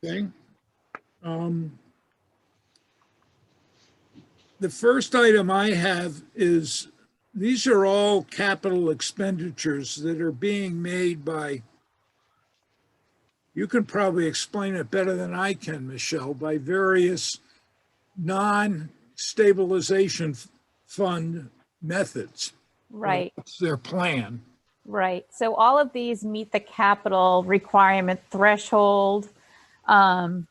Okay. Um, The first item I have is, these are all capital expenditures that are being made by, you can probably explain it better than I can, Michelle, by various non-stabilization fund methods. Right, It's their plan. right. So all of these meet the capital requirement threshold and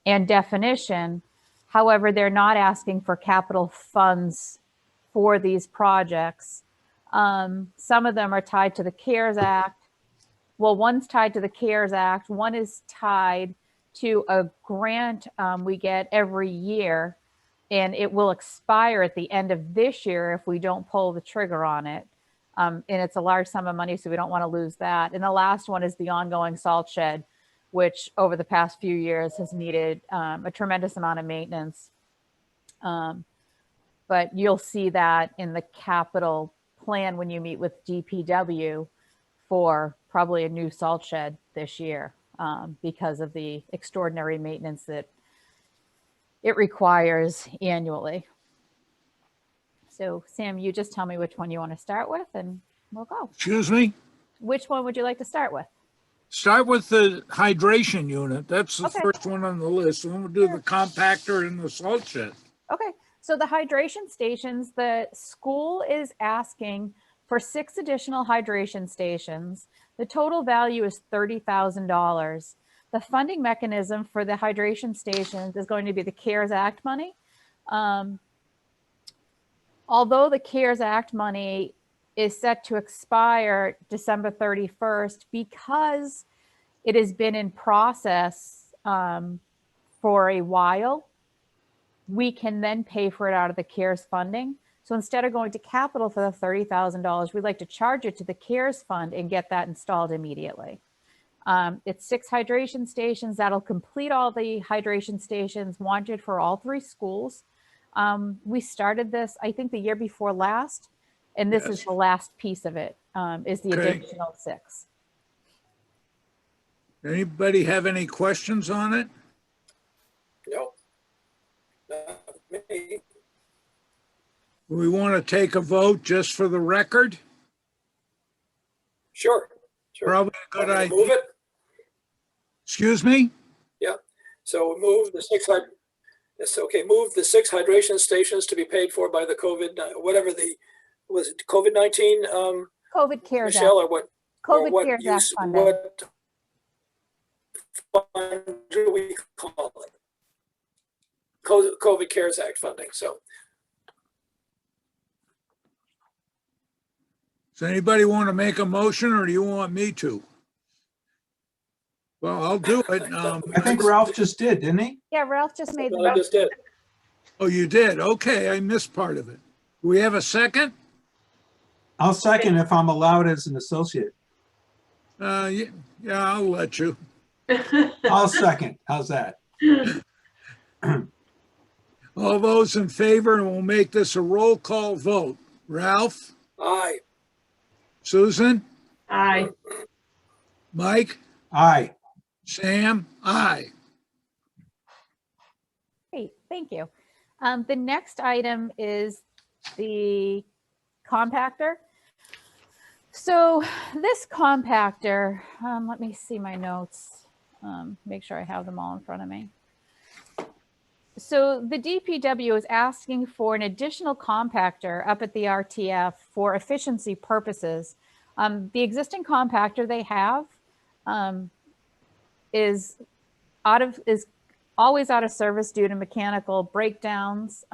definition. However, they're not asking for capital funds for these projects. Some of them are tied to the CARES Act. Well, one's tied to the CARES Act. One is tied to a grant we get every year, and it will expire at the end of this year if we don't pull the trigger on it. And it's a large sum of money, so we don't want to lose that. And the last one is the ongoing salt shed, which over the past few years has needed a tremendous amount of maintenance. But you'll see that in the capital plan when you meet with DPW for probably a new salt shed this year because of the extraordinary maintenance that it requires annually. So Sam, you just tell me which one you want to start with and we'll go. Excuse me? Which one would you like to start with? Start with the hydration unit. That's the Okay. first one on the list. Then we'll do the compactor and the salt shed. Okay, so the hydration stations, the school is asking for 6 additional hydration stations. The total value is $30,000. The funding mechanism for the hydration stations is going to be the CARES Act money. Although the CARES Act money is set to expire December 31st, because it has been in process for a while, we can then pay for it out of the CARES funding. So instead of going to capital for the $30,000, we'd like to charge it to the CARES fund and get that installed immediately. It's 6 hydration stations. That'll complete all the hydration stations wanted for all 3 schools. We started this, I think, the year before last, and this is the last piece of it, is the additional 6. Anybody have any questions on it? No. Not me. We want to take a vote just for the record? Sure. Probably a good Want me to idea. Move it? Excuse me? Yeah. So we move the 6 yes, okay, move the 6 hydration stations to be paid for by the COVID, whatever was it COVID-19, COVID CARES Michelle, Act. or what? COVID or what CARES Act use, funding. what fund do we call it? COVID CARES Act funding. So Does anybody want to make a motion or do you want me to? Well, I'll do it. I think Ralph just did, didn't he? Yeah, Ralph just made the I just did. Oh, you did? Okay, I missed part of it. Do we have a second? I'll second if I'm allowed as an associate. Yeah, I'll let you. I'll second. How's that? All those in favor, and we'll make this a roll call vote. Ralph? Aye. Susan? Aye. Mike? Aye. Sam? Aye. Great, thank you. The next item is the compactor. So this compactor, let me see my notes, make sure I have them all in front of me. So the DPW is asking for an additional compactor up at the RTF for efficiency purposes. The existing compactor they have is always out of service due to mechanical breakdowns.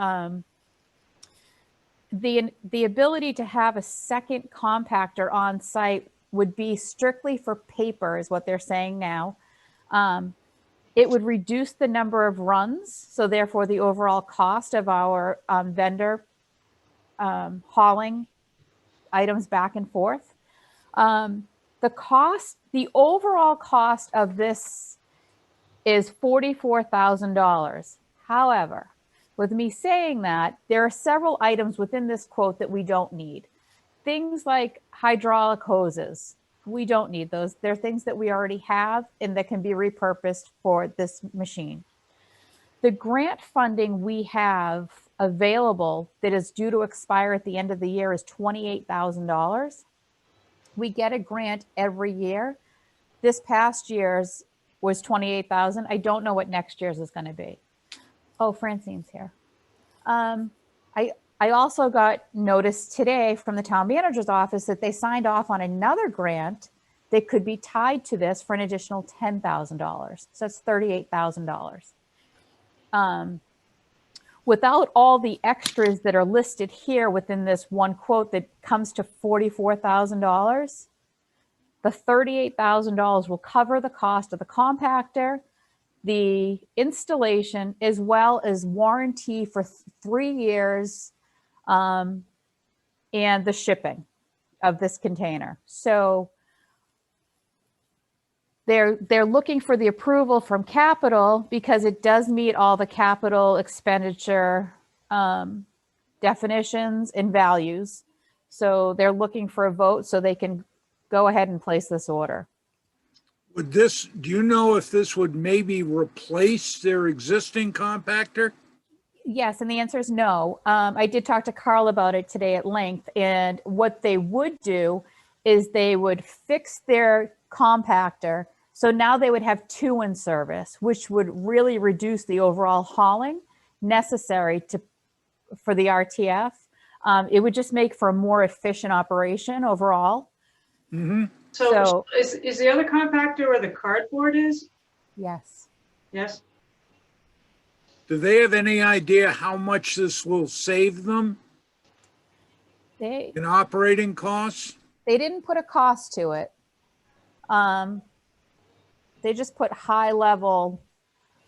The ability to have a second compactor on site would be strictly for paper, is what they're saying now. It would reduce the number of runs, so therefore the overall cost of our vendor hauling items back and forth. The overall cost of this is $44,000. However, with me saying that, there are several items within this quote that we don't need. Things like hydraulic hoses, we don't need those. They're things that we already have and that can be repurposed for this machine. The grant funding we have available that is due to expire at the end of the year is $28,000. We get a grant every year. This past year's was 28,000. I don't know what next year's is going to be. Oh, Francine's here. I also got notice today from the town manager's office that they signed off on another grant that could be tied to this for an additional $10,000. So that's $38,000. Without all the extras that are listed here within this one quote that comes to $44,000, the $38,000 will cover the cost of the compactor, the installation, as well as warranty for 3 years, and the shipping of this container. So they're looking for the approval from capital because it does meet all the capital expenditure definitions and values. So they're looking for a vote so they can go ahead and place this order. Would this, do you know if this would maybe replace their existing compactor? Yes, and the answer is no. I did talk to Carl about it today at length, and what they would do is they would fix their compactor. So now they would have 2 in service, which would really reduce the overall hauling necessary for the RTF. It would just make for a more efficient operation overall. Mm-hmm. So is the other compactor where the cardboard is? Yes. Yes. Do they have any idea how much this will save them They in operating costs? didn't put a cost to it. They just put high level.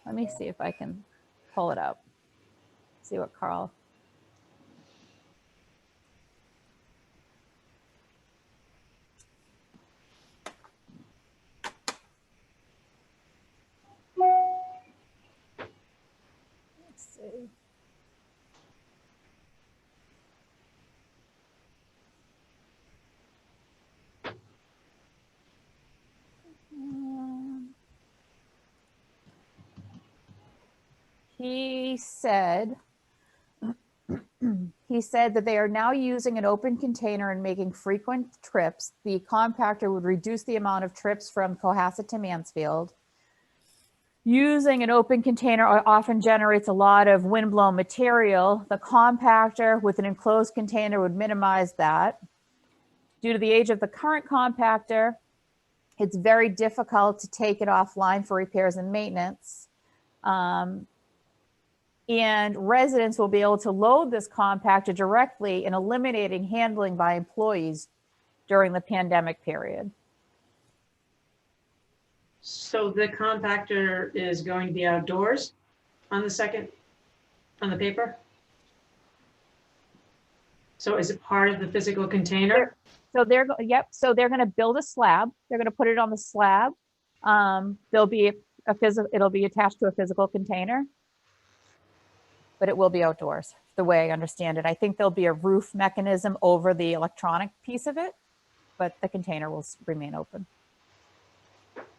Let me see if I can pull it up. See what Carl. Let's see. He said that they are now using an open container and making frequent trips. The compactor would reduce the amount of trips from Cohasset to Mansfield. Using an open container often generates a lot of windblown material. The compactor with an enclosed container would minimize that. Due to the age of the current compactor, it's very difficult to take it offline for repairs and maintenance. And residents will be able to load this compactor directly and eliminating handling by employees during the pandemic period. So the compactor is going to be outdoors on the paper? So is it part of the physical container? So so they're going to build a slab. They're going to put it on the slab. There'll be it'll be attached to a physical container, but it will be outdoors, the way I understand it. I think there'll be a roof mechanism over the electronic piece of it, but the container will remain open.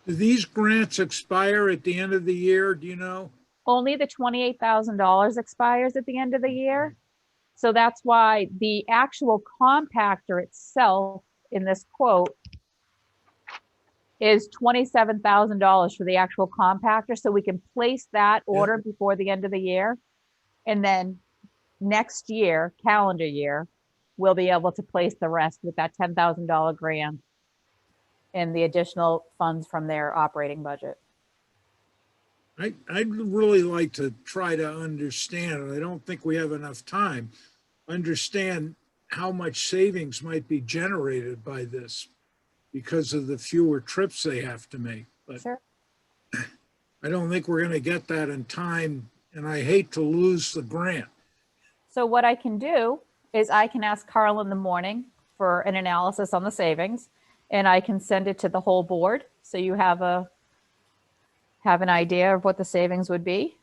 Do these grants expire at the end of the year? Do you know? Only the $28,000 expires at the end of the year. So that's why the actual compactor itself in this quote is $27,000 for the actual compactor. So we can place that order before the end of the year. And then next year, calendar year, we'll be able to place the rest with that $10,000 grant and the additional funds from their operating budget. I'd really like to try to understand, and I don't think we have enough time, understand how much savings might be generated by this because of the fewer trips they have to make. But Sure. I don't think we're going to get that in time, and I hate to lose the grant. So what I can do is I can ask Carl in the morning for an analysis on the savings, and I can send it to the whole board. So you have an idea of what the savings would be.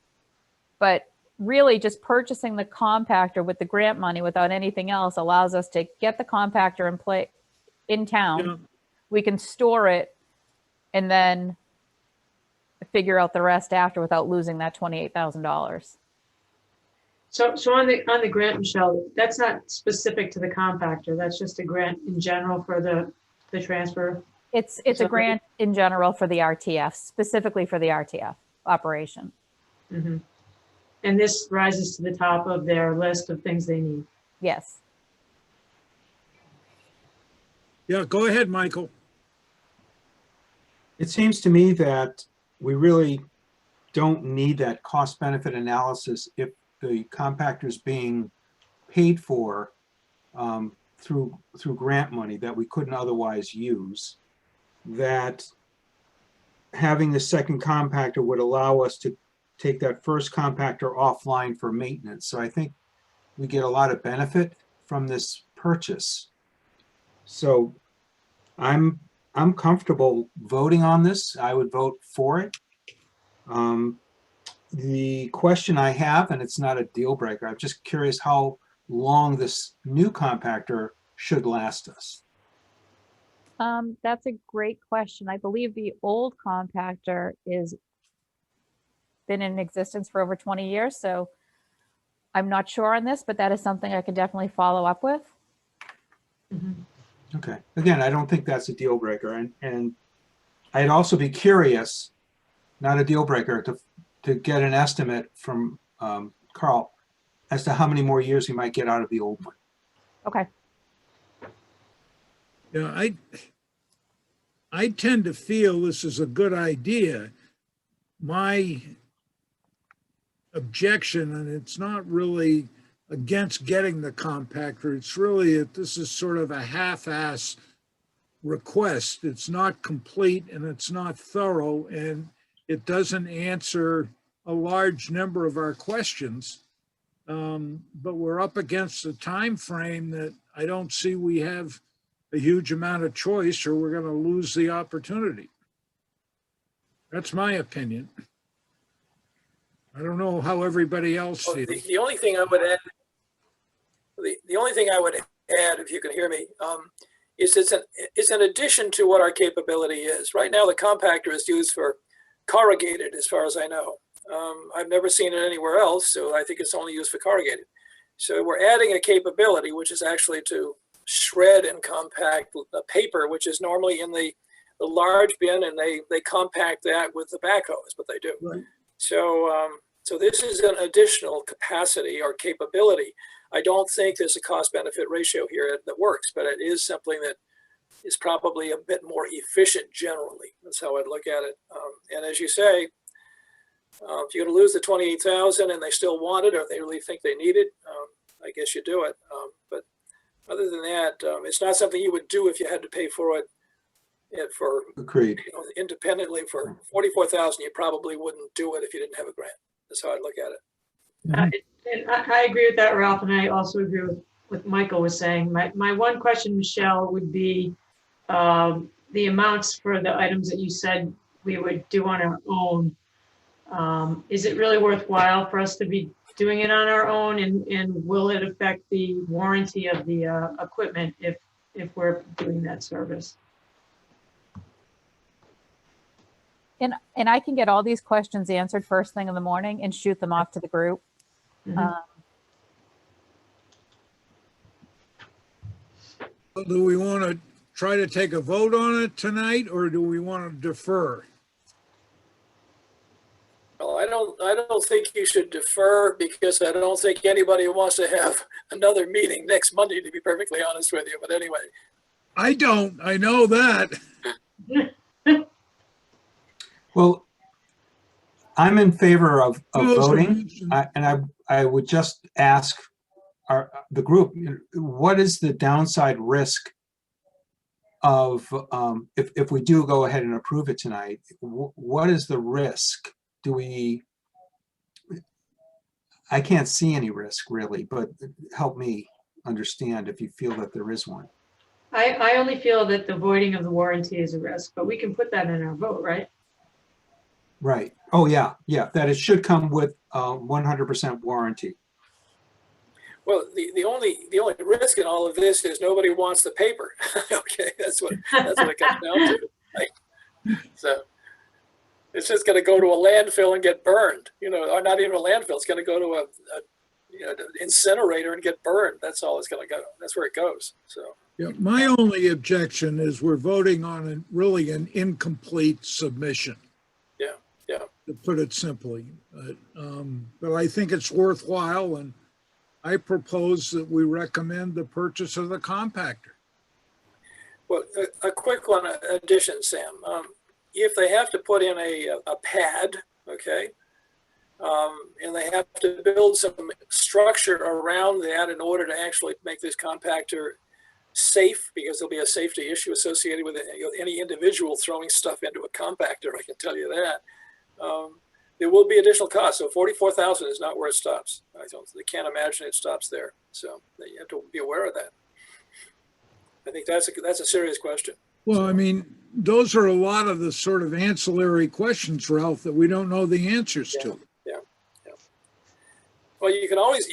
But really just purchasing the compactor with the grant money without anything else allows us to get the compactor in town, Yeah. we can store it and then figure out the rest after without losing that $28,000. So on the grant, Michelle, that's not specific to the compactor. That's just a grant in general for the transfer. It's a grant in general for the RTF, specifically for the RTF operation. Mhm. And this rises to the top of their list of things they need. Yes. Yeah, go ahead, Michael. It seems to me that we really don't need that cost benefit analysis if the compactor is being paid for through grant money that we couldn't otherwise use. That having the second compactor would allow us to take that first compactor offline for maintenance. So I think we get a lot of benefit from this purchase. So I'm comfortable voting on this. I would vote for it. The question I have, and it's not a deal breaker, I'm just curious how long this new compactor should last us. That's a great question. I believe the old compactor is been in existence for over 20 years, so I'm not sure on this, but that is something I could definitely follow up with. Mhm. Okay, again, I don't think that's a deal breaker, and I'd also be curious, not a deal breaker, to get an estimate from Carl as to how many more years he might get out of the old one. Okay. Yeah, I tend to feel this is a good idea. My objection, and it's not really against getting the compactor, it's really that this is sort of a half-ass request. It's not complete and it's not thorough, and it doesn't answer a large number of our questions. But we're up against a time frame that I don't see we have a huge amount of choice, or we're going to lose the opportunity. That's my opinion. I don't know how everybody else Well, feels. the only thing I would add, the only thing I would add, if you can hear me, is it's an addition to what our capability is. Right now, the compactor is used for corrugated, as far as I know. I've never seen it anywhere else, so I think it's only used for corrugated. So we're adding a capability, which is actually to shred and compact the paper, which is normally in the large bin, and they compact that with the backhoe is what they do. Right. So this is an additional capacity or capability. I don't think there's a cost benefit ratio here that works, but it is something that is probably a bit more efficient generally. That's how I'd look at it. And as you say, if you're going to lose the 28,000 and they still want it, or they really think they need it, I guess you do it. But other than that, it's not something you would do if you had to pay for it for Agreed. independently for 44,000. You probably wouldn't do it if you didn't have a grant. That's how I'd look at it. And I agree with that, Ralph, and I also agree with what Michael was saying. My one question, Michelle, would be the amounts for the items that you said we would do on our own. Is it really worthwhile for us to be doing it on our own, and will it affect the warranty of the equipment if we're doing that service? And I can get all these questions answered first thing in the morning and shoot them off to the group. Mhm. Do we want to try to take a vote on it tonight, or do we want to defer? Well, I don't think you should defer, because I don't think anybody wants to have another meeting next Monday, to be perfectly honest with you. But anyway, I don't. I know that. Well, I'm in favor of Rules of voting, motion. and I would just ask the group, what is the downside risk of if we do go ahead and approve it tonight? What is the risk? I can't see any risk really, but help me understand if you feel that there is one. I only feel that the voiding of the warranty is a risk, but we can put that in our vote, right? Right. Oh, yeah, that it should come with 100% warranty. Well, the only risk in all of this is nobody wants the paper. Okay, that's what it comes down to. Right? So it's just going to go to a landfill and get burned. You know, or not even a landfill. It's going to go to a incinerator and get burned. That's all it's going to go. That's where it goes. So. Yeah, my only objection is we're voting on really an incomplete submission. Yeah. To put it simply, but I think it's worthwhile, and I propose that we recommend the purchase of the compactor. Well, a quick one addition, Sam. If they have to put in a pad, okay, and they have to build some structure around that in order to actually make this compactor safe, because there'll be a safety issue associated with it, any individual throwing stuff into a compactor, I can tell you that. There will be additional costs. So 44,000 is not where it stops. I can't imagine it stops there. So you have to be aware of that. I think that's a serious question. Well, I mean, those are a lot of the sort of ancillary questions, Ralph, that we don't know the answers to. Yeah. Well, you can always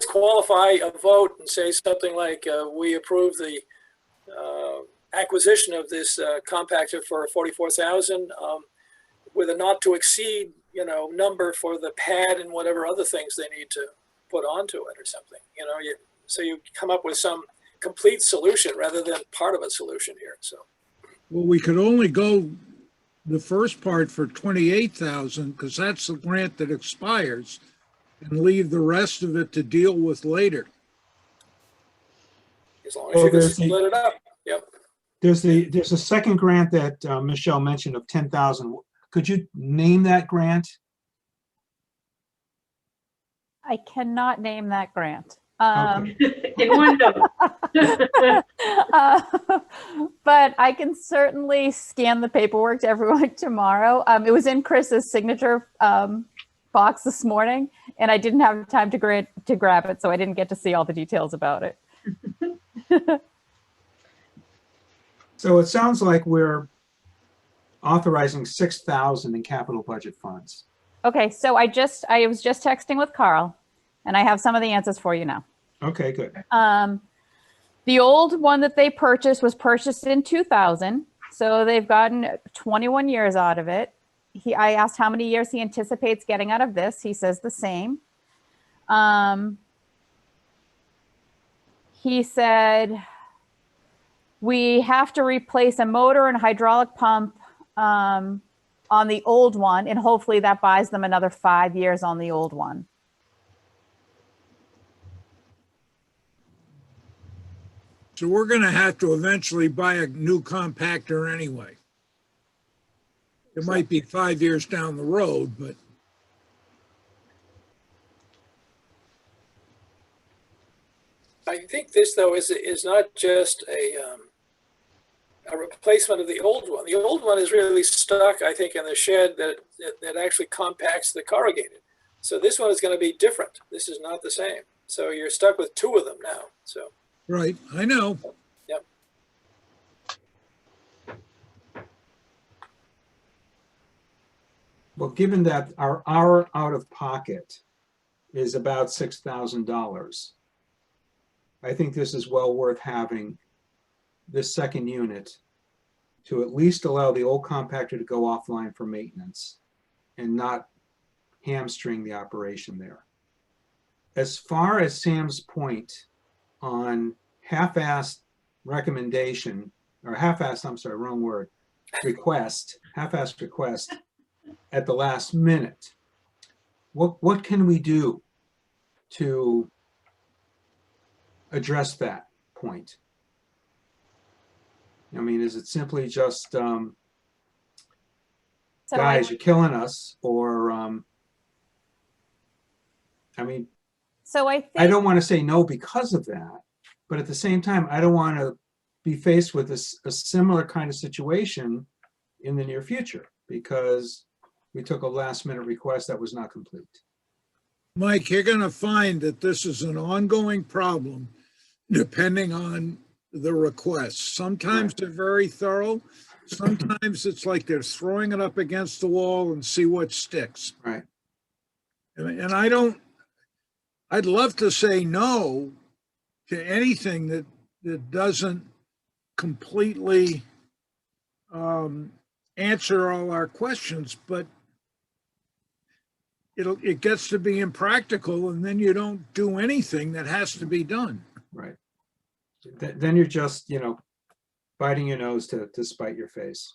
qualify a vote and say something like, we approve the acquisition of this compactor for 44,000 with a not to exceed, number for the pad and whatever other things they need to put onto it or something. So you come up with some complete solution rather than part of a solution here. So. Well, we could only go the first part for 28,000 because that's the grant that expires, and leave the rest of it to deal with later. As long as you can split it up. Yep. There's a second grant that Michelle mentioned of 10,000. Could you name that grant? I cannot name that grant. In one note. But I can certainly scan the paperwork to everyone tomorrow. It was in Chris's signature box this morning, and I didn't have time to grab it, so I didn't get to see all the details about it. So it sounds like we're authorizing 6,000 in capital budget funds. Okay, so I was just texting with Carl, and I have some of the answers for you now. Okay, good. The old one that they purchased was purchased in 2000, so they've gotten 21 years out of it. I asked how many years he anticipates getting out of this. He says the same. He said, we have to replace a motor and hydraulic pump on the old one, and hopefully that buys them another 5 years on the old one. So we're going to have to eventually buy a new compactor anyway. It might be 5 years down the road, but I think this, though, is not just a replacement of the old one. The old one is really stuck, I think, in the shed that actually compacts the corrugated. So this one is going to be different. This is not the same. So you're stuck with two of them now. So. right, I know. Yep. Well, given that our out of pocket is about $6,000, I think this is well worth having this second unit to at least allow the old compactor to go offline for maintenance and not hamstring the operation there. As far as Sam's point on half-assed recommendation, or half-assed, I'm sorry, wrong word, request, half-assed request at the last minute, what can we do to address that point? I mean, is it simply just, guys, you're killing us, or, I mean, So I think I don't want to say no because of that, but at the same time, I don't want to be faced with a similar kind of situation in the near future because we took a last minute request that was not complete. Mike, you're going to find that this is an ongoing problem depending on the requests. Sometimes they're very thorough. Sometimes it's like they're throwing it up against the wall and see what sticks. Right. And I don't I'd love to say no to anything that doesn't completely answer all our questions, but it gets to be impractical, and then you don't do anything that has to be done. Right. Then you're just, biting your nose to spite your face.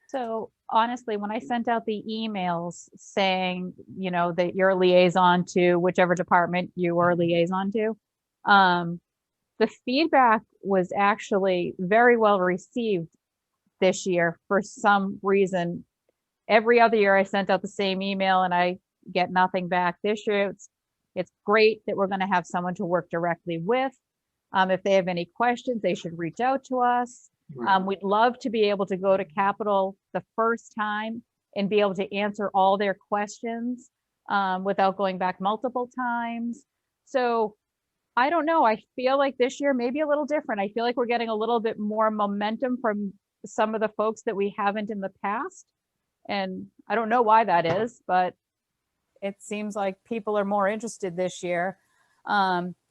So honestly, when I sent out the emails saying, that you're a liaison to whichever department you were a liaison to, the feedback was actually very well received this year for some reason. Every other year I sent out the same email and I get nothing back. This year it's great that we're going to have someone to work directly with. If they have any questions, they should reach out to us. Right. We'd love to be able to go to Capitol the first time and be able to answer all their questions without going back multiple times. So I don't know. I feel like this year may be a little different. I feel like we're getting a little bit more momentum from some of the folks that we haven't in the past. And I don't know why that is, but it seems like people are more interested this year.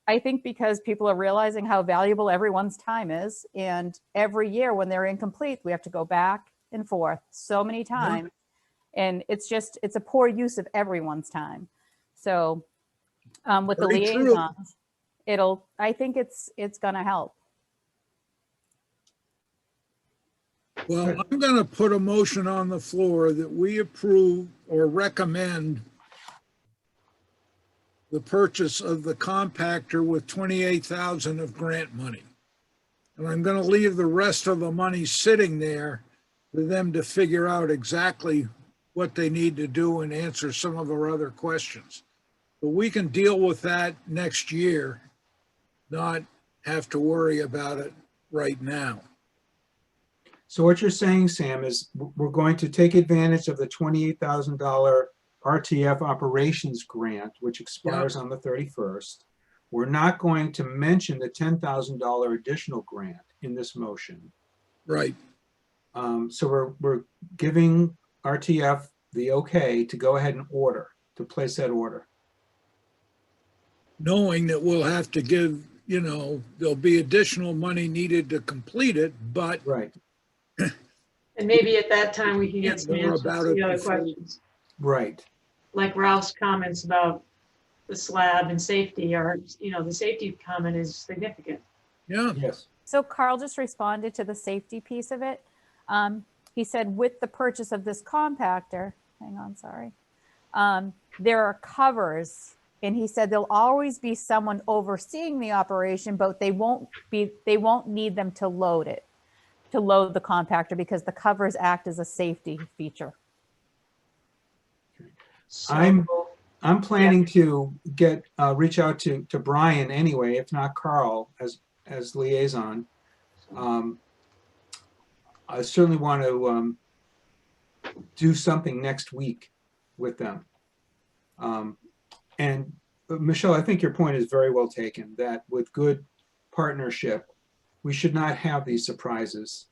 I think because people are realizing how valuable everyone's time is. And every year when they're incomplete, we have to go back and forth so many times. And it's a poor use of everyone's time. So with the Very true. liaisons, I think it's gonna help. Well, I'm going to put a motion on the floor that we approve or recommend the purchase of the compactor with 28,000 of grant money. And I'm going to leave the rest of the money sitting there for them to figure out exactly what they need to do and answer some of our other questions. But we can deal with that next year, not have to worry about it right now. So what you're saying, Sam, is we're going to take advantage of the $28,000 RTF operations grant, which expires on the 31st. We're not going to mention the $10,000 additional grant in this motion. Right. So we're giving RTF the okay to go ahead and to place that order. Knowing that we'll have to give, there'll be additional money needed to complete it, but Right, And maybe at that time we can get some More answers about to it the other before- questions. right. Like Ralph's comments about the slab and safety are, the safety comment is significant. yeah, Yes. So Carl just responded to the safety piece of it. He said, with the purchase of this compactor, hang on, sorry. There are covers, and he said there'll always be someone overseeing the operation, but they won't need them to load the compactor because the covers act as a safety feature. So, I'm planning to reach out to Brian anyway, if not Carl, as liaison. I certainly want to do something next week with them. And Michelle, I think your point is very well taken, that with good partnership, we should not have these surprises.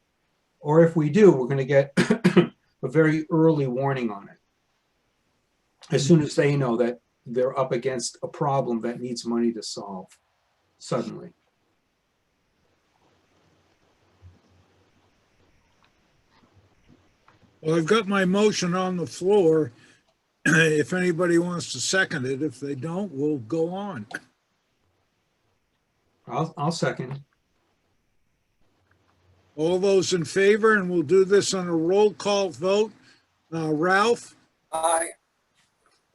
Or if we do, we're going to get a very early warning on it. As soon as they know that they're up against a problem that needs money to solve suddenly. well, I've got my motion on the floor. If anybody wants to second it, if they don't, we'll go on. I'll second. All those in favor, and we'll do this on a roll call vote. Ralph, Aye.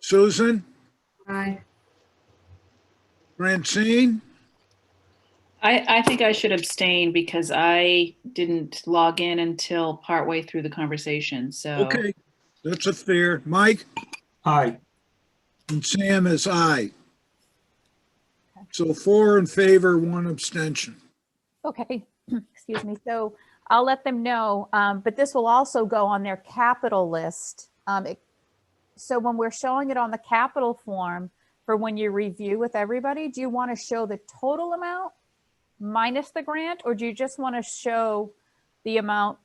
Susan, Aye. Francine, I think I should abstain because I didn't log in until partway through the conversation, so. okay, that's a fair. Mike Aye. and Sam is aye. So 4 in favor, 1 abstention. Okay, excuse me. So I'll let them know, but this will also go on their capital list. So when we're showing it on the capital form for when you review with everybody, do you want to show the total amount minus the grant, or do you just want to show the amount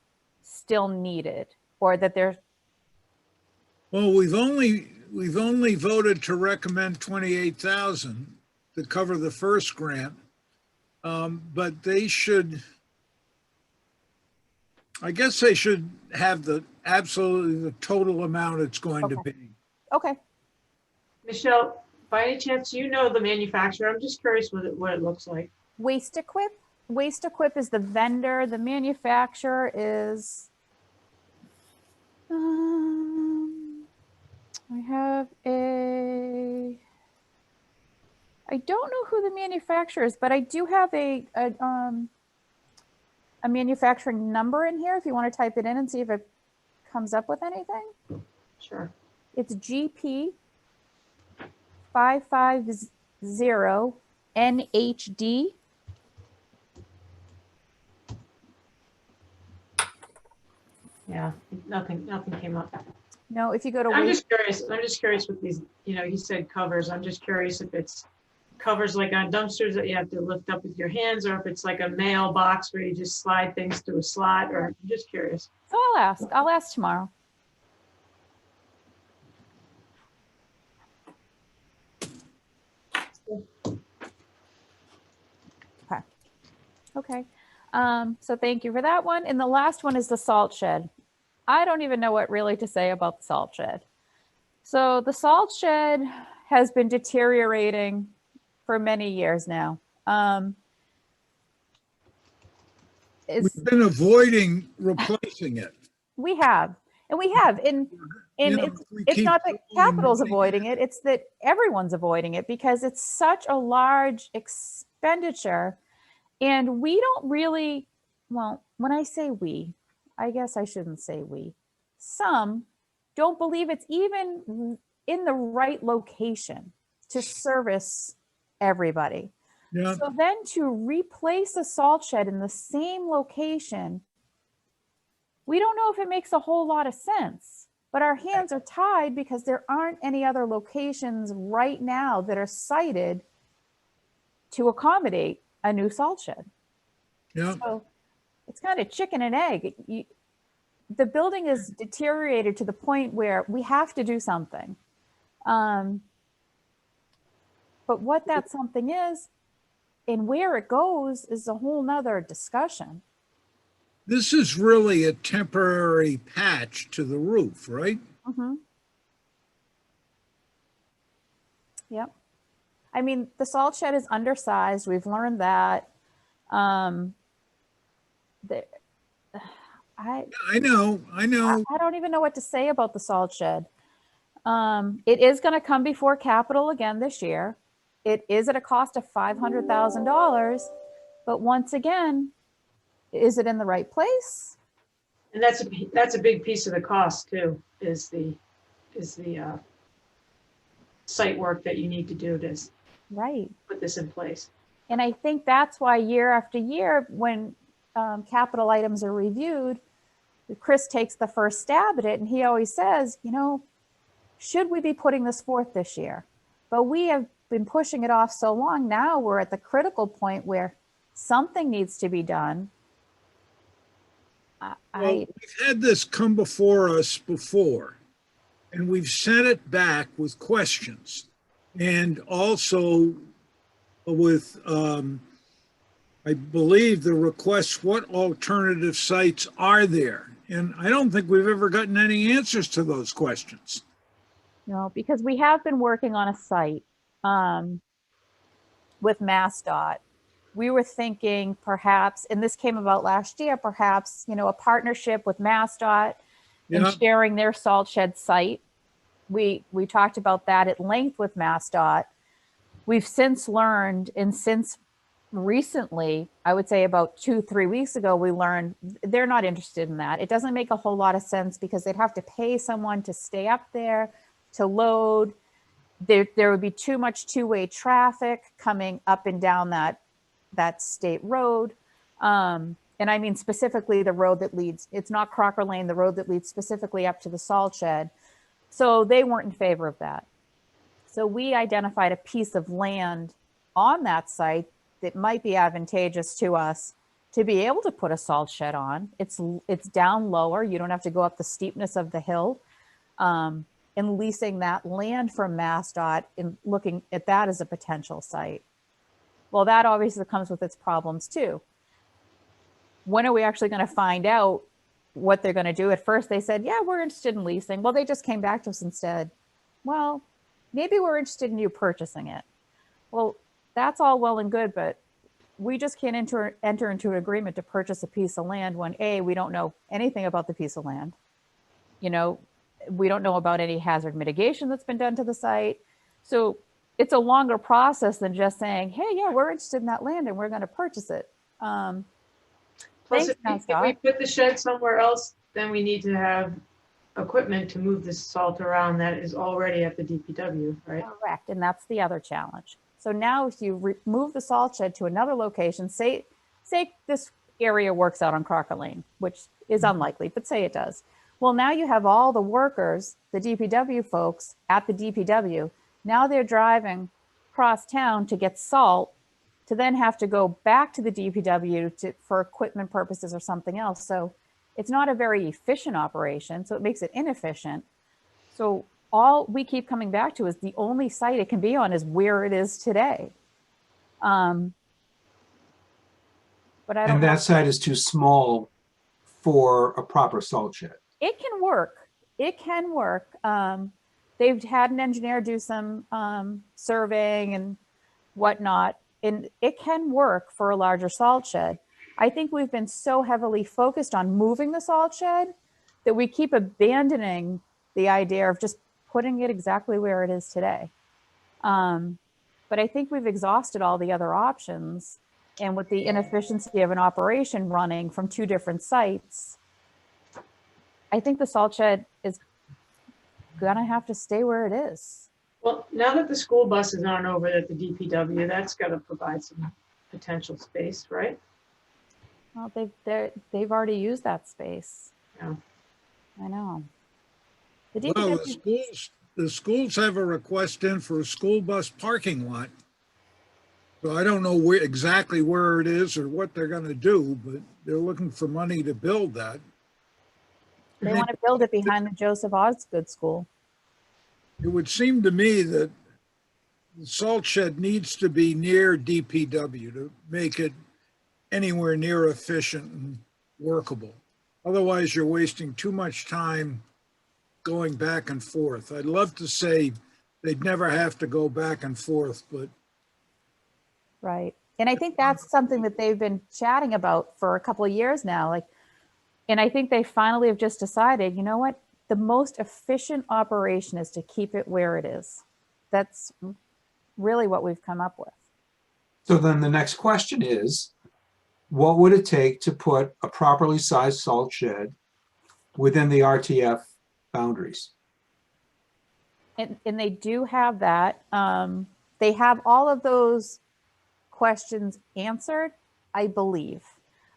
still needed, or that there's? Well, we've only we've only voted to recommend 28,000 to cover the first grant. But they should, I guess they should have the absolutely the total amount it's going to Okay. be. Okay. Michelle, by any chance, you know the manufacturer? I'm just curious what it looks like. Waste Equip. Waste Equip is the vendor. The manufacturer is. I have a. I don't know who the manufacturer is, but I do have a manufacturing number in here if you want to type it in and see if it comes up with anything. Sure. It's GP 550 NHD. Yeah, nothing came up. No, if you go to I'm waste, just curious with these, you said covers. I'm just curious if it's covers like on dumpsters that you have to lift up with your hands, or if it's like a mailbox where you just slide things through a slot, or I'm just curious. so I'll ask tomorrow. Okay. So thank you for that one. And the last one is the salt shed. I don't even know what really to say about the salt shed. So the salt shed has been deteriorating for many years now. It's, We've been avoiding replacing it. we have, and You know, we it's keep not that going capital's and avoiding it, it's that everyone's avoiding it because it's such a large expenditure. And we don't really, well, when I say we, I guess I shouldn't say we. Some don't believe it's even in the right location to service everybody. Yeah, So then to replace a salt shed in the same location, we don't know if it makes a whole lot of sense, but our hands are tied because there aren't any other locations right now that are cited to accommodate a new salt shed. yeah. So it's kind of chicken and egg. The building is deteriorated to the point where we have to do something. But what that something is and where it goes is a whole nother discussion. This is really a temporary patch to the roof, right? Mm-hmm. Yep. I mean, the salt shed is undersized. We've learned that. I I know. don't even know what to say about the salt shed. It is going to come before capital again this year. It is at a cost of $500,000, but once again, is it in the right place? And that's a big piece of the cost too, is the site work that you need to do to Right. put this in place. And I think that's why year after year, when capital items are reviewed, Chris takes the first stab at it and he always says, should we be putting this forth this year? But we have been pushing it off so long. Now we're at the critical point where something needs to be done. Well, we've had this come before us before, and we've sent it back with questions, and also with, I believe, the request, what alternative sites are there? And I don't think we've ever gotten any answers to those questions. No, because we have been working on a site with MassDOT. We were thinking perhaps, and this came about last year, perhaps, a partnership with MassDOT and Yeah, sharing their salt shed site. We talked about that at length with MassDOT. We've since learned, and since recently, I would say about 2-3 weeks ago, we learned they're not interested in that. It doesn't make a whole lot of sense because they'd have to pay someone to stay up there, to load. There would be too much two-way traffic coming up and down that state road. And I mean specifically the road that leads, it's not Crocker Lane, the road that leads specifically up to the salt shed. So they weren't in favor of that. So we identified a piece of land on that site that might be advantageous to us to be able to put a salt shed on. It's down lower. You don't have to go up the steepness of the hill. and leasing that land from MassDOT and looking at that as a potential site. Well, that obviously comes with its problems too. When are we actually going to find out what they're going to do? At first they said, yeah, we're interested in leasing. Well, they just came back to us and said, well, maybe we're interested in you purchasing it. Well, that's all well and good, but we just can't enter into an agreement to purchase a piece of land when A, we don't know anything about the piece of land. You know, we don't know about any hazard mitigation that's been done to the site. So it's a longer process than just saying, hey, yeah, we're interested in that land and we're going to purchase it. Plus, Thanks, if we MassDOT. put the shed somewhere else, then we need to have equipment to move this salt around that is already at the DPW, right? Correct, and that's the other challenge. So now if you move the salt shed to another location, say this area works out on Crocker Lane, which is unlikely, but say it does. Well, now you have all the workers, the DPW folks at the DPW. Now they're driving across town to get salt, to then have to go back to the DPW for equipment purposes or something else. So it's not a very efficient operation, so it makes it inefficient. So all we keep coming back to is the only site it can be on is where it is today. But I don't And know. that site is too small for a proper salt shed. It can work. It can work. They've had an engineer do some surveying and whatnot, and it can work for a larger salt shed. I think we've been so heavily focused on moving the salt shed that we keep abandoning the idea of just putting it exactly where it is today. But I think we've exhausted all the other options. And with the inefficiency of an operation running from two different sites, I think the salt shed is gonna have to stay where it is. Well, now that the school buses aren't over at the DPW, that's got to provide some potential space, right? Well, they've already used that space. Yeah. I know. The Well, DPW, the schools have a request in for a school bus parking lot. So I don't know exactly where it is or what they're gonna do, but they're looking for money to build that. they want to build it behind the Joseph Osgood School. It would seem to me that the salt shed needs to be near DPW to make it anywhere near efficient and workable. Otherwise, you're wasting too much time going back and forth. I'd love to say they'd never have to go back and forth, but Right. And I think that's something that they've been chatting about for a couple of years now. Like, and I think they finally have just decided, you know what? The most efficient operation is to keep it where it is. That's really what we've come up with. So then the next question is, what would it take to put a properly sized salt shed within the RTF boundaries? And they do have that. They have all of those questions answered, I believe.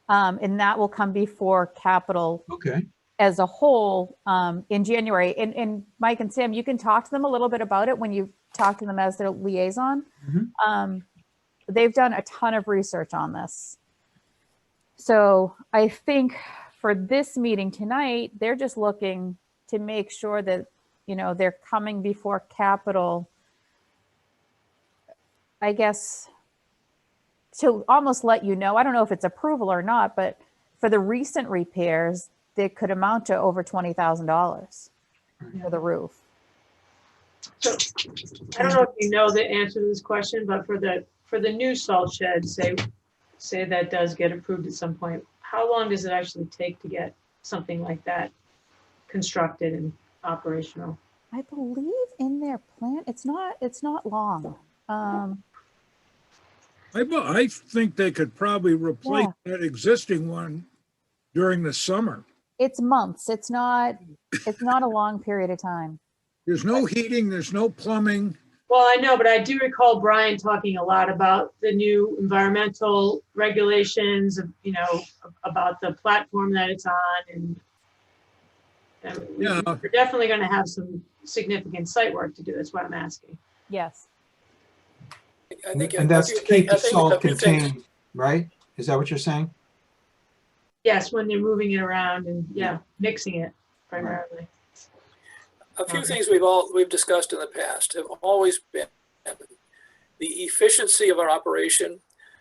And that will come before capital Okay. as a whole in January. And Mike and Sam, you can talk to them a little bit about it when you talk to them as their liaison. They've done a ton of research on this. So I think for this meeting tonight, they're just looking to make sure that, you know, they're coming before capital, I guess, to almost let you know, I don't know if it's approval or not, but for the recent repairs, they could amount to over $20,000 for the roof. So I don't know if you know the answer to this question, but for the new salt shed, say that does get approved at some point, how long does it actually take to get something like that constructed and operational? I believe in their plan, it's not long. I think they could probably replace Yeah. that existing one during the summer. It's months. It's not a long period of time. There's no heating, there's no plumbing. Well, I know, but I do recall Brian talking a lot about the new environmental regulations, you know, about the platform that it's on, and Yeah. we're definitely going to have some significant site work to do. That's why I'm asking. Yes. I think And that's to keep the I think salt a few things- contained, right? Is that what you're saying? Yes, when they're moving it around and, yeah, mixing it primarily. a few things we've discussed in the past have always been the efficiency of our operation,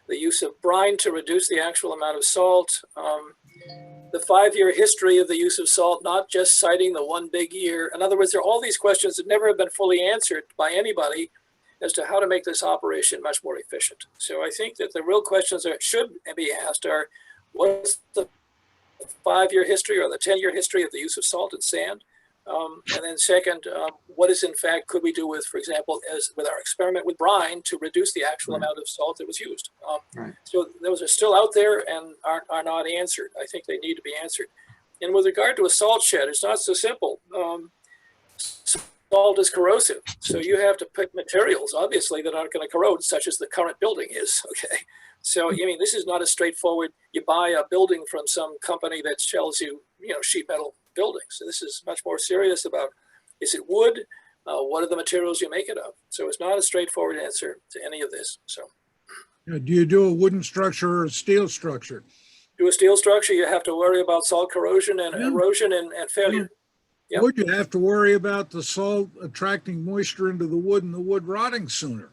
the use of brine to reduce the actual amount of salt, the 5-year history of the use of salt, not just citing the one big year. In other words, there are all these questions that never have been fully answered by anybody as to how to make this operation much more efficient. So I think that the real questions that should be asked are, what's the 5-year history or the 10-year history of the use of salt and sand? And then second, what is in fact could we do with, for example, as with our experiment with brine to reduce the actual amount of salt that was used? So those are still out there and are not answered. I think they need to be answered. And with regard to a salt shed, it's not so simple. Salt is corrosive, so you have to pick materials, obviously, that aren't going to corrode, such as the current building is. Okay, so I mean, this is not as straightforward. You buy a building from some company that sells you, sheet metal buildings. So this is much more serious about: is it wood? What are the materials you make it of? So it's not a straightforward answer to any of this. So, Do you do a wooden structure or a steel structure? do a steel structure, you have to worry about salt corrosion and erosion and failure. Yep. Would you have to worry about the salt attracting moisture into the wood and the wood rotting sooner?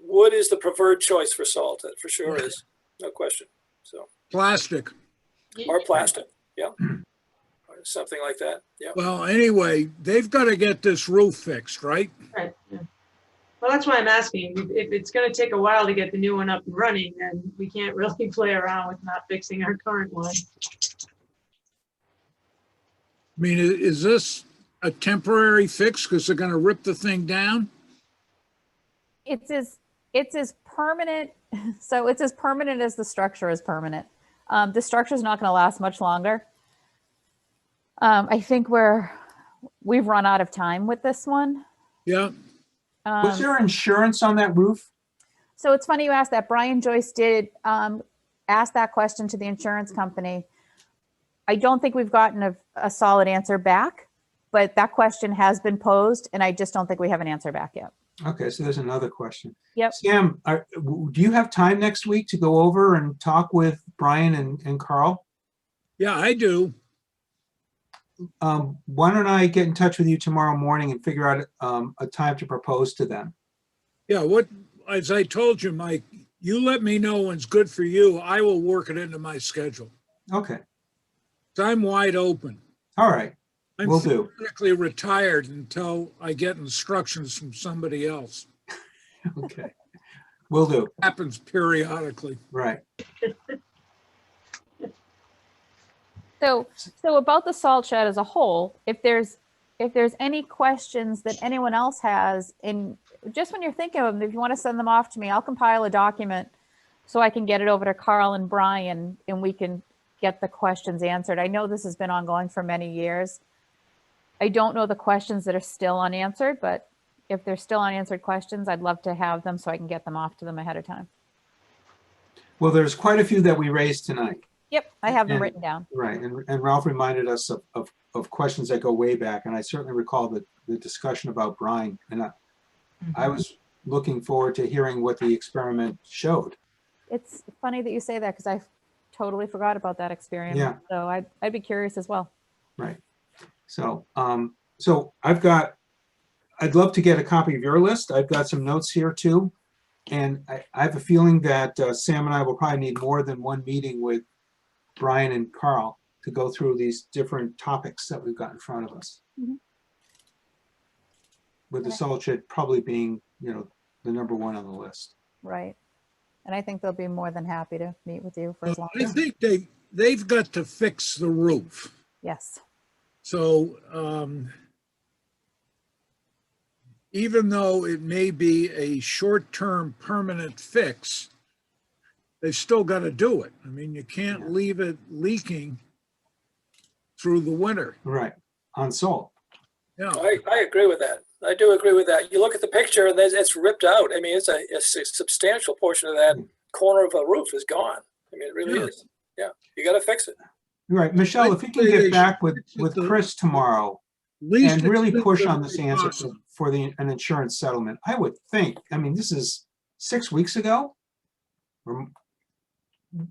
Wood is the preferred choice for salt. That for sure is, no question. So Plastic. or plastic, yeah, or something like that. Yeah. Well, anyway, they've got to get this roof fixed, right? Right, yeah. Well, that's why I'm asking. If it's going to take a while to get the new one up and running, then we can't really play around with not fixing our current one. I mean, is this a temporary fix because they're going to rip the thing down? It's as permanent. So it's as permanent as the structure is permanent. The structure is not going to last much longer. I think we've run out of time with this one. Yeah. Was there insurance on that roof? So it's funny you asked that. Brian Joyce did ask that question to the insurance company. I don't think we've gotten a solid answer back, but that question has been posed, and I just don't think we have an answer back yet. Okay, so there's another question. Yep. Sam, do you have time next week to go over and talk with Brian and Carl? Yeah, I do. Why don't I get in touch with you tomorrow morning and figure out a time to propose to them? Yeah, as I told you, Mike, you let me know when's good for you. I will work it into my schedule. Okay, So I'm wide open. all right, I'm will do. theoretically retired until I get instructions from somebody else. Okay, will do. Happens periodically. Right. So about the salt shed as a whole, if there's any questions that anyone else has, and just when you're thinking of them, if you want to send them off to me, I'll compile a document so I can get it over to Carl and Brian, and we can get the questions answered. I know this has been ongoing for many years. I don't know the questions that are still unanswered, but if they're still unanswered questions, I'd love to have them so I can get them off to them ahead of time. Well, there's quite a few that we raised tonight. Yep, I have them And- written down. Right, and Ralph reminded us of questions that go way back, and I certainly recall the discussion about brine, and I was looking forward to hearing what the experiment showed. It's funny that you say that because I totally forgot about that experience. Yeah. So I'd be curious as well. Right. So, so I'd love to get a copy of your list. I've got some notes here too. And I have a feeling that Sam and I will probably need more than one meeting with Brian and Carl to go through these different topics that we've got in front of us. Mhm. With the Okay. salt shed probably being, the number one on the list. Right. And I think they'll be more than happy to meet with you for as long I as. think they've got to fix the roof. Yes. So even though it may be a short-term permanent fix, they've still got to do it. I mean, you can't leave it leaking through the winter. Right, on salt. Yeah, I agree with that. I do agree with that. You look at the picture and it's ripped out. I mean, it's a substantial portion of that corner of a roof is gone. I mean, it really Yeah. is. Yeah, you got to fix it. Right, Michelle, if you can get back with Chris tomorrow at least and it's really been push done on this answer awesome. for an insurance settlement, I would think, I mean, this is 6 weeks ago.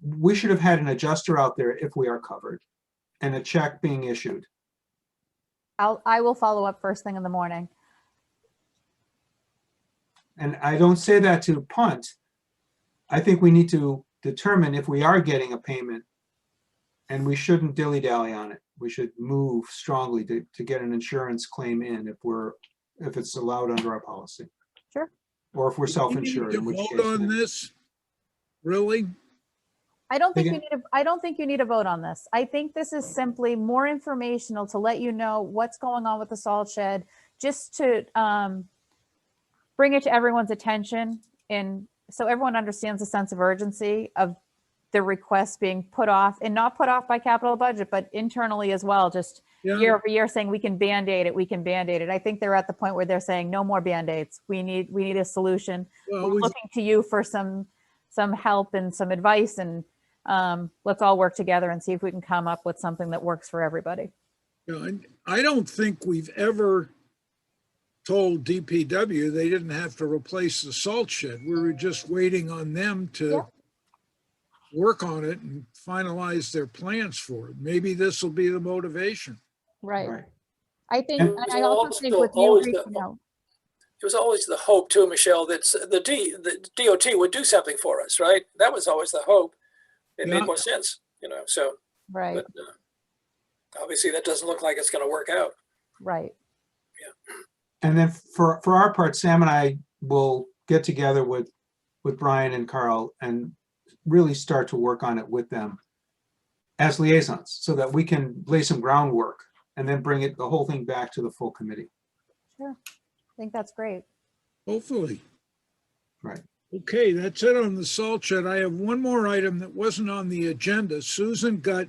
We should have had an adjuster out there if we are covered and a check being issued. I will follow up first thing in the morning. And I don't say that to punt. I think we need to determine if we are getting a payment, and we shouldn't dilly-dally on it. We should move strongly to get an insurance claim in if it's allowed under our policy. Sure. Or if we're Do we self-insured, need in to which vote case. on then- this? Really? I don't think you Again? need I don't think you need a vote on this. I think this is simply more informational to let you know what's going on with the salt shed, just to bring it to everyone's attention, and so everyone understands the sense of urgency of the request being put off, and not put off by capital budget, but internally as well, just year Yeah, over year saying we can Band-Aid it, we can Band-Aid it. I think they're at the point where they're saying no more Band-Aids. We need a solution. well, We're looking to you for some help and some advice, and let's all work together and see if we can come up with something that works for everybody. I don't think we've ever told DPW they didn't have to replace the salt shed. We were just waiting on them Yeah. to work on it and finalize their plans for it. Maybe this will be the motivation. Right. I think, And- and I also think with you Always reaching out, It was always the hope too, Michelle, that the DOT would do something for us, right? That was always the hope. It Yeah. made more sense, so, right, but obviously that doesn't look like it's going to work out. right. And then for our part, Sam and I will get together with Brian and Carl and really start to work on it with them as liaisons, so that we can lay some groundwork and then bring the whole thing back to the full committee. Sure. I think that's great. Hopefully. Right. Okay, that's it on the salt shed. I have one more item that wasn't on the agenda. Susan got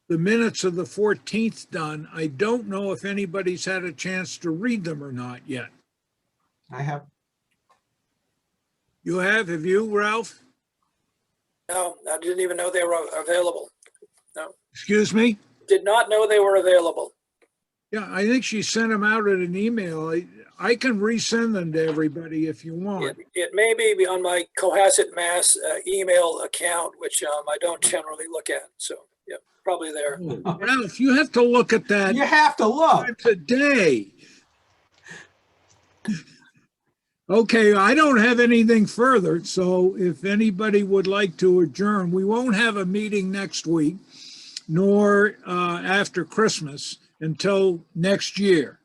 the minutes of the 14th done. I don't know if anybody's had a chance to read them or not yet. I have, You have you, Ralph? No, I didn't even know they were available. Excuse me? Did not know they were available. Yeah, I think she sent them out in an email. I can resend them to everybody if you want. It may be on my Cohasset Mass email account, which I don't generally look at. So, yeah, probably there. Oh, Ralph, you have to look at that you have to look. today. Okay, I don't have anything further, so if anybody would like to adjourn, we won't have a meeting next week, nor after Christmas until next year.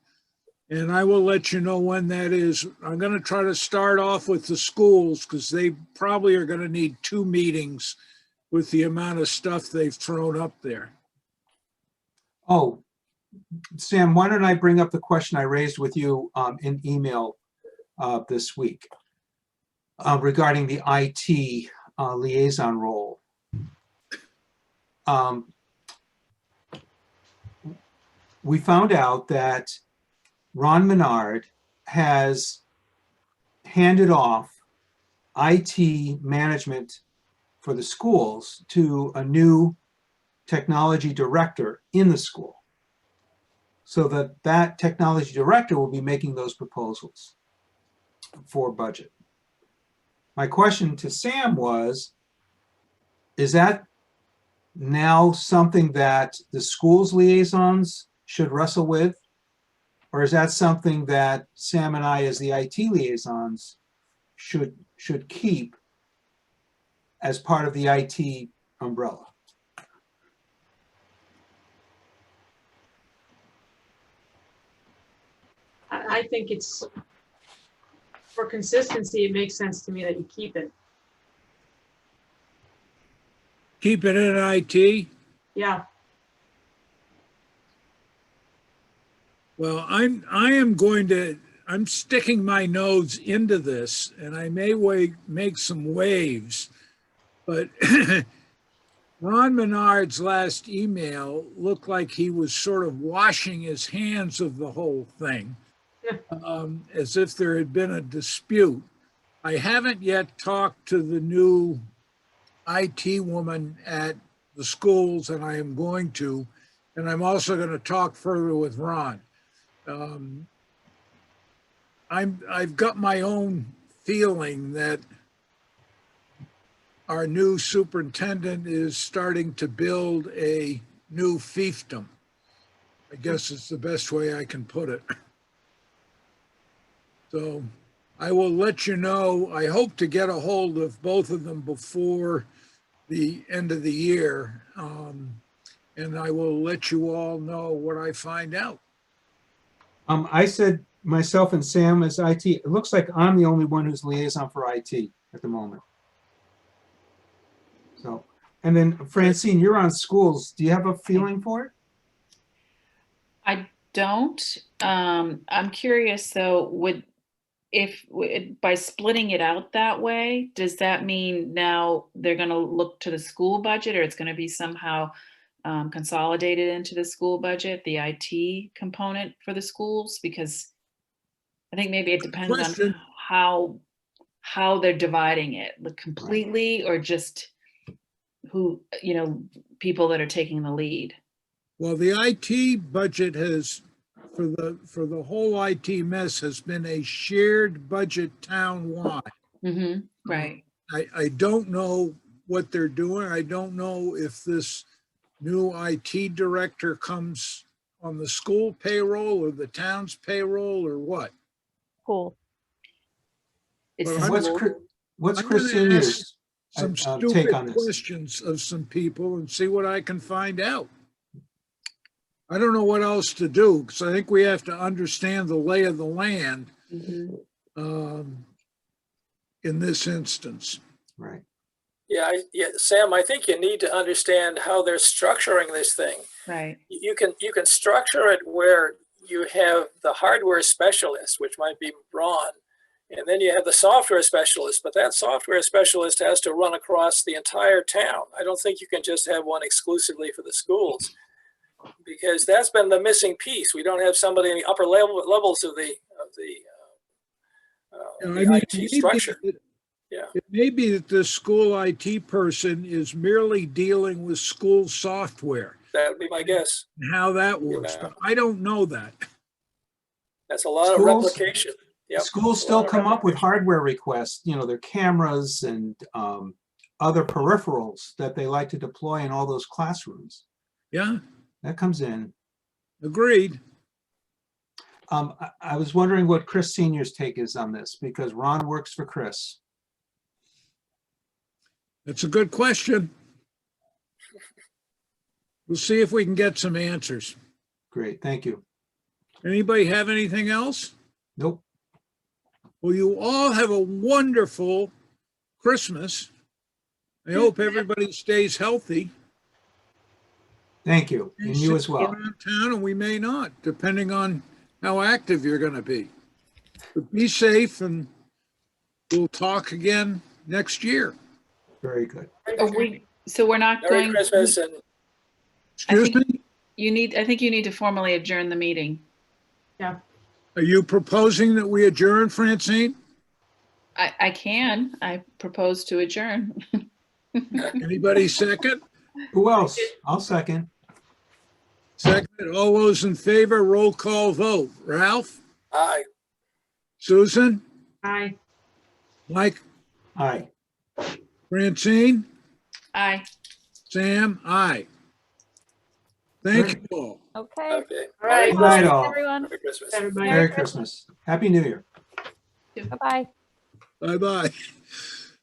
And I will let you know when that is. I'm going to try to start off with the schools because they probably are going to need 2 meetings with the amount of stuff they've thrown up there. Oh, Sam, why don't I bring up the question I raised with you in email this week regarding the IT liaison role. We found out that Ron Menard has handed off IT management for the schools to a new technology director in the school, so that technology director will be making those proposals for budget. My question to Sam was, is that now something that the schools liaisons should wrestle with? Or is that something that Sam and I, as the IT liaisons, should keep as part of the IT umbrella? I think it's, for consistency, it makes sense to me that you keep it. Keep it in IT. Yeah, Well, I'm sticking my nose into this and I may make some waves, but Ron Menard's last email looked like he was sort of washing his hands of the whole thing, as if there had been a dispute. I haven't yet talked to the new IT woman at the schools, and I am going to, and I'm also going to talk further with Ron. I've got my own feeling that our new superintendent is starting to build a new fiefdom. I guess it's the best way I can put it. So I will let you know. I hope to get a hold of both of them before the end of the year. And I will let you all know what I find out. I said myself and Sam as IT, it looks like I'm the only one who's liaison for IT at the moment. So, and then Francine, you're on schools. Do you have a feeling for it? I don't. I'm curious though, by splitting it out that way, does that mean now they're going to look to the school budget, or it's going to be somehow consolidated into the school budget, the IT component for the schools? Because I think maybe it depends Question. on how they're dividing it, like completely or just who, people that are taking the lead. Well, the IT budget has, for the whole IT mess, has been a shared budget town-wide. Mm-hmm. Right. I don't know what they're doing. I don't know if this new IT director comes on the school payroll or the town's payroll or what. Cool. It's Well, the What's school. What's I'm gonna Chris ask Senior's Some take stupid on this? questions of some people and see what I can find out. I don't know what else to do, because I think we have to understand the lay of the land Mhm. in this instance. Right. Yeah, Sam, I think you need to understand how they're structuring this thing. Right. You can structure it where you have the hardware specialist, which might be Ron, and then you have the software specialist, but that software specialist has to run across the entire town. I don't think you can just have one exclusively for the schools, because that's been the missing piece. We don't have somebody in the upper levels of the IT structure. Yeah. It may be that the school IT person is merely dealing with school software, That would be my guess. and how that works, but I don't know that. That's a lot of Schools- replication. Yep. Schools still come up with hardware requests, their cameras and other peripherals that they like to deploy in all those classrooms. Yeah, That comes in. agreed. I was wondering what Chris Senior's take is on this, because Ron works for Chris. That's a good question. We'll see if we can get some answers. Great, thank you. Anybody have anything else? Nope. Well, you all have a wonderful Christmas. I hope everybody stays healthy. Thank you, and you as well. Around town, and we may not, depending on how active you're going to be. But be safe, and we'll talk again next year. Very good. So we're not Merry going. Christmas and Excuse think- me? I think you need to formally adjourn the meeting. Are you proposing that we adjourn, Francine? I propose to adjourn. Anybody second? Who else? I'll second. Second, all those in favor, roll call vote. Ralph? aye. Susan? Aye. Mike? Aye. Francine? Aye. Sam? Aye. Thank you all. Okay. Okay. All right. Good night, all. Everyone. Merry Christmas. Everybody. Merry Christmas. Happy New Year. Bye-bye. Bye-bye.